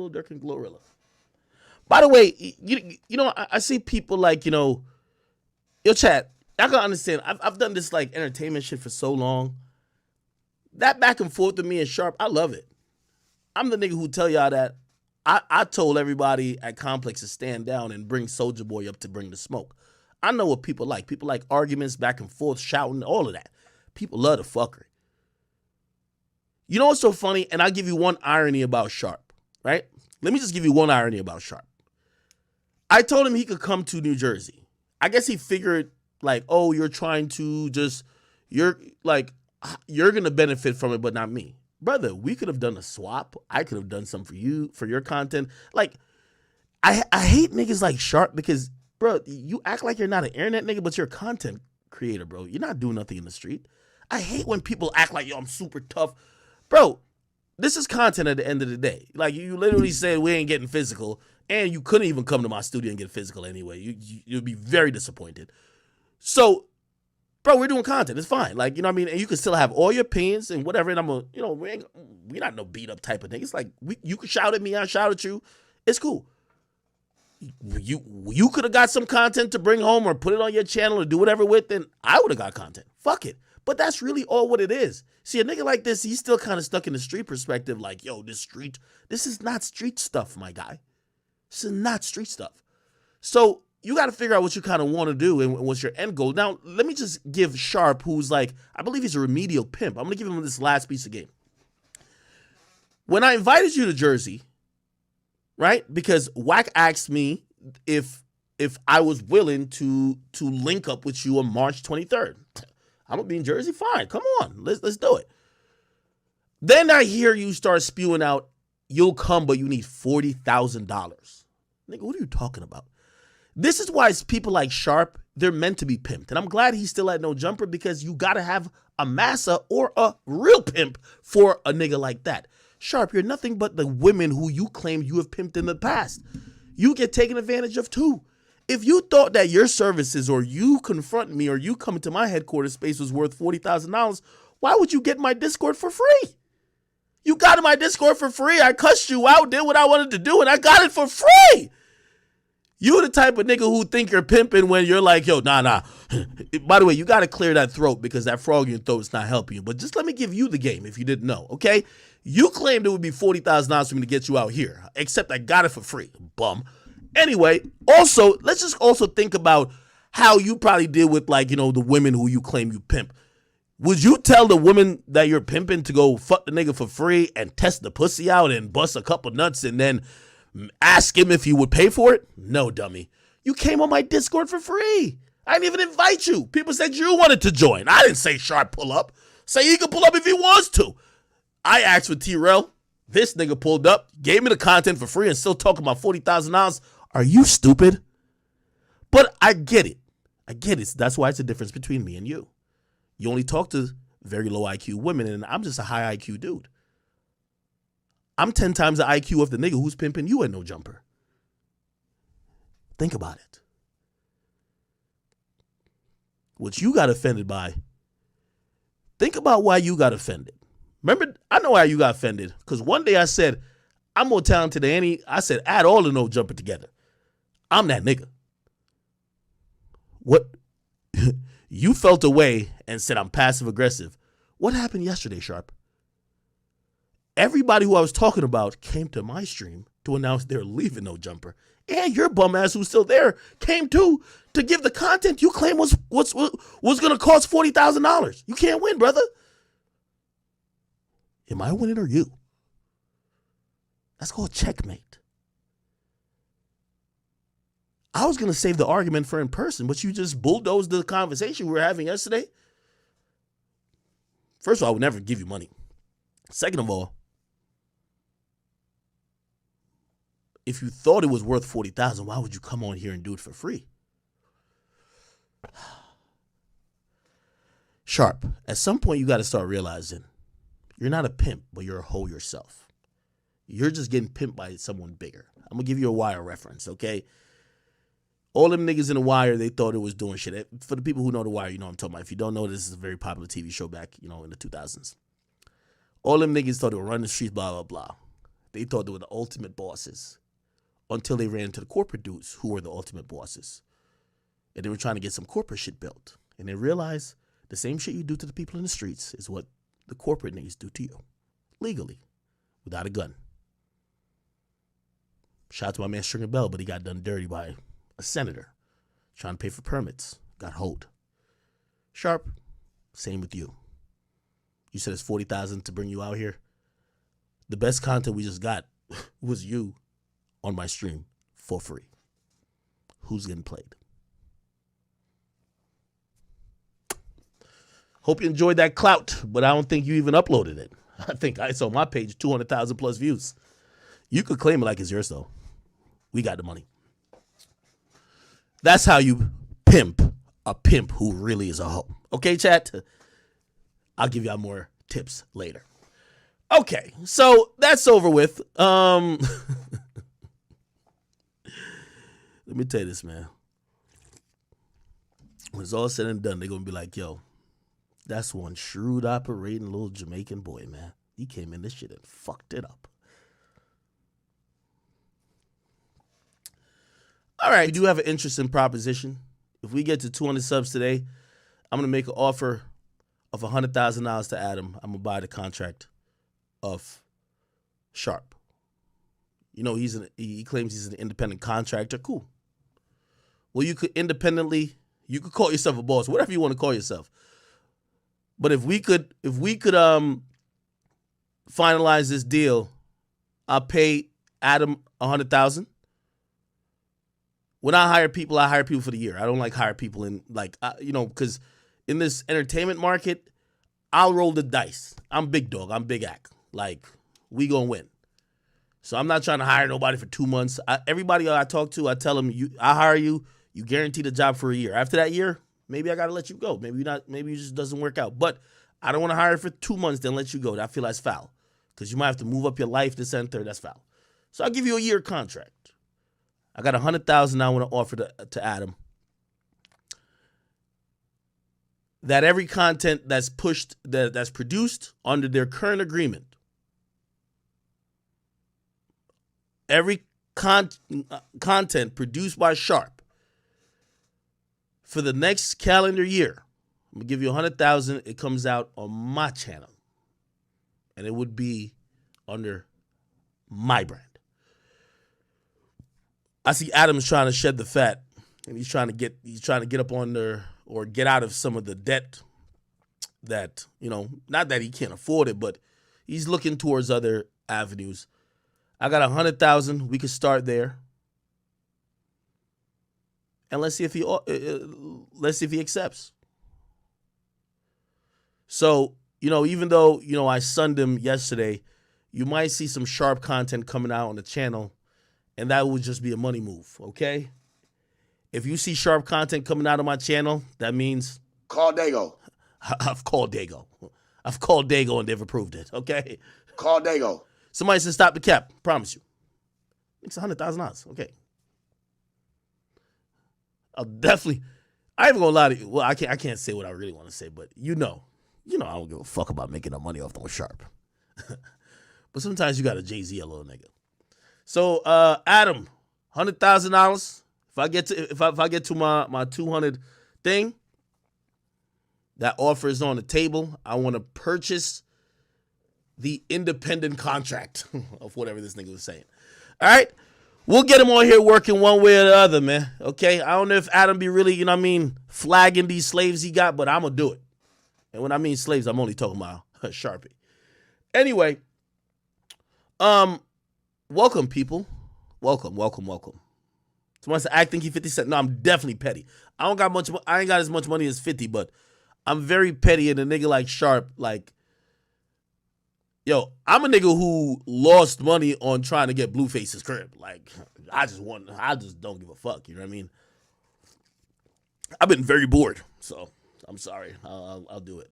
Lil Durk and Glorilla. By the way, you know, I see people like, you know, yo, chat, I can understand. I've done this like entertainment shit for so long. That back and forth with me and Sharp, I love it. I'm the nigga who tell y'all that I told everybody at Complex to stand down and bring Soulja Boy up to bring the smoke. I know what people like. People like arguments, back and forth, shouting, all of that. People love the fuckery. You know what's so funny? And I'll give you one irony about Sharp, right? Let me just give you one irony about Sharp. I told him he could come to New Jersey. I guess he figured, like, oh, you're trying to just, you're going to benefit from it, but not me. Brother, we could have done a swap. I could have done something for you, for your content. Like, I hate niggas like Sharp because, bro, you act like you're not an internet nigga, but you're a content creator, bro. You're not doing nothing in the street. I hate when people act like, yo, I'm super tough. Bro, this is content at the end of the day. Like, you literally said we ain't getting physical, and you couldn't even come to my studio and get physical anyway. You'd be very disappointed. So, bro, we're doing content. It's fine. Like, you know what I mean? And you can still have all your opinions and whatever. And I'm a, you know, we're not no beat up type of thing. It's like, you can shout at me, I shout at you. It's cool. You could have got some content to bring home or put it on your channel or do whatever with, and I would have got content. Fuck it. But that's really all what it is. See, a nigga like this, he's still kind of stuck in the street perspective. Like, yo, this is not street stuff, my guy. This is not street stuff. So you got to figure out what you kind of want to do and what's your end goal. Now, let me just give Sharp, who's like, I believe he's a remedial pimp. I'm going to give him this last piece of game. When I invited you to Jersey, right? Because Wack asked me if I was willing to link up with you on March 23rd. I'm gonna be in Jersey. Fine, come on, let's do it. Then I hear you start spewing out, you'll come, but you need $40,000. Nigga, what are you talking about? This is why it's people like Sharp, they're meant to be pimped. And I'm glad he's still at No Jumper because you gotta have a massa or a real pimp for a nigga like that. Sharp, you're nothing but the women who you claim you have pimped in the past. You get taken advantage of too. If you thought that your services or you confronting me or you coming to my headquarters space was worth $40,000, why would you get my Discord for free? You got in my Discord for free. I cussed you out, did what I wanted to do, and I got it for free. You the type of nigga who think you're pimping when you're like, yo, nah. By the way, you got to clear that throat because that frog in your throat is not helping you. But just let me give you the game if you didn't know, okay? You claimed it would be $40,000 for me to get you out here, except I got it for free, bum. Anyway, also, let's just also think about how you probably deal with, like, you know, the women who you claim you pimp. Would you tell the woman that you're pimping to go fuck the nigga for free and test the pussy out and bust a couple nuts and then ask him if he would pay for it? No, dummy. You came on my Discord for free. I didn't even invite you. People said you wanted to join. I didn't say Sharp pull up. Say he could pull up if he wants to. I asked for T-Rel. This nigga pulled up, gave me the content for free and still talking about $40,000. Are you stupid? But I get it. That's why it's a difference between me and you. You only talk to very low IQ women, and I'm just a high IQ dude. I'm 10 times the IQ of the nigga who's pimping you at No Jumper. Think about it. What you got offended by, think about why you got offended. Remember, I know why you got offended, because one day I said, I'm more talented than any. I said, add all the No Jumper together. I'm that nigga. What? You felt away and said I'm passive aggressive. What happened yesterday, Sharp? Everybody who I was talking about came to my stream to announce they're leaving No Jumper. And your bum ass who's still there came too to give the content you claim was going to cost $40,000. You can't win, brother. Am I winning or you? That's called checkmate. I was going to save the argument for in person, but you just bulldozed the conversation we were having yesterday. First of all, I would never give you money. Second of all, if you thought it was worth $40,000, why would you come on here and do it for free? Sharp, at some point you got to start realizing you're not a pimp, but you're a hoe yourself. You're just getting pimped by someone bigger. I'm going to give you a Wire reference, okay? All them niggas in The Wire, they thought it was doing shit. For the people who know The Wire, you know what I'm talking about. If you don't know, this is a very popular TV show back, in the 2000s. All them niggas thought they were running the streets, blah, blah, blah. They thought they were the ultimate bosses until they ran into the corporate dudes who were the ultimate bosses. And they were trying to get some corporate shit built. And they realized the same shit you do to the people in the streets is what the corporate niggas do to you. Legally. Without a gun. Shout out to my man Stringer Bell, but he got done dirty by a senator trying to pay for permits. Got hold. Sharp, same with you. You said it's $40,000 to bring you out here. The best content we just got was you on my stream for free. Who's getting played? Hope you enjoyed that clout, but I don't think you even uploaded it. I think I saw my page 200,000 plus views. You could claim it like it's yours though. We got the money. That's how you pimp a pimp who really is a hoe. Okay, chat? I'll give y'all more tips later. Okay, so that's over with. Let me tell you this, man. When it's all said and done, they're going to be like, yo, that's one shrewd operating little Jamaican boy, man. He came in this shit and fucked it up. All right, we do have an interesting proposition. If we get to 200 subs today, I'm going to make an offer of $100,000 to Adam. I'm going to buy the contract of Sharp. You know, he claims he's an independent contractor. Cool. Well, you could call yourself a boss, whatever you want to call yourself. But if we could finalize this deal, I'll pay Adam $100,000. When I hire people for the year. I don't like hire people in because in this entertainment market, I'll roll the dice. I'm big dog. I'm big act. Like, we gonna win. So I'm not trying to hire nobody for 2 months. Everybody I talk to, I tell them, I hire you. You guarantee the job for a year. After that year, maybe I gotta let you go. Maybe not. Maybe it just doesn't work out. But I don't want to hire for 2 months then let you go. I feel that's foul because you might have to move up your life. This and third. That's foul. So I'll give you a year contract. I got $100,000 I want to offer to Adam. That every content that's pushed, that's produced under their current agreement, every content produced by Sharp for the next calendar year, I'm gonna give you $100,000. It comes out on my channel, and it would be under my brand. I see Adam's trying to shed the fat, and he's trying to get up on there or get out of some of the debt that, not that he can't afford it, but he's looking towards other avenues. I got $100,000. We could start there, and let's see if he accepts. So, even though I sunned him yesterday, you might see some Sharp content coming out on the channel. And that would just be a money move, okay? If you see Sharp content coming out of my channel, that means... Call Dago. I've called Dago. I've called Dago and they've approved it, okay? Call Dago. Somebody said stop the cap. Promise you. It's $100,000. Okay. I'll definitely... I ain't gonna lie to you. Well, I can't say what I really want to say, but I don't give a fuck about making no money off them with Sharp. But sometimes you got a Jay-Z a little nigga. So Adam, $100,000. If I get to my 200 thing, that offer is on the table. I want to purchase the independent contract of whatever this nigga was saying. All right, we'll get him on here working one way or the other, man. Okay, I don't know if Adam be really, flagging these slaves he got, but I'm gonna do it. And when I mean slaves, I'm only talking about Sharpie. Anyway, welcome, people. Welcome. Someone said, I think he 50 Cent. No, I'm definitely petty. I ain't got as much money as 50, but I'm very petty. And a nigga like Sharp, like, yo, I'm a nigga who lost money on trying to get Blueface's crib. Like, I just don't give a fuck. You know what I mean? I've been very bored, so I'm sorry. I'll do it.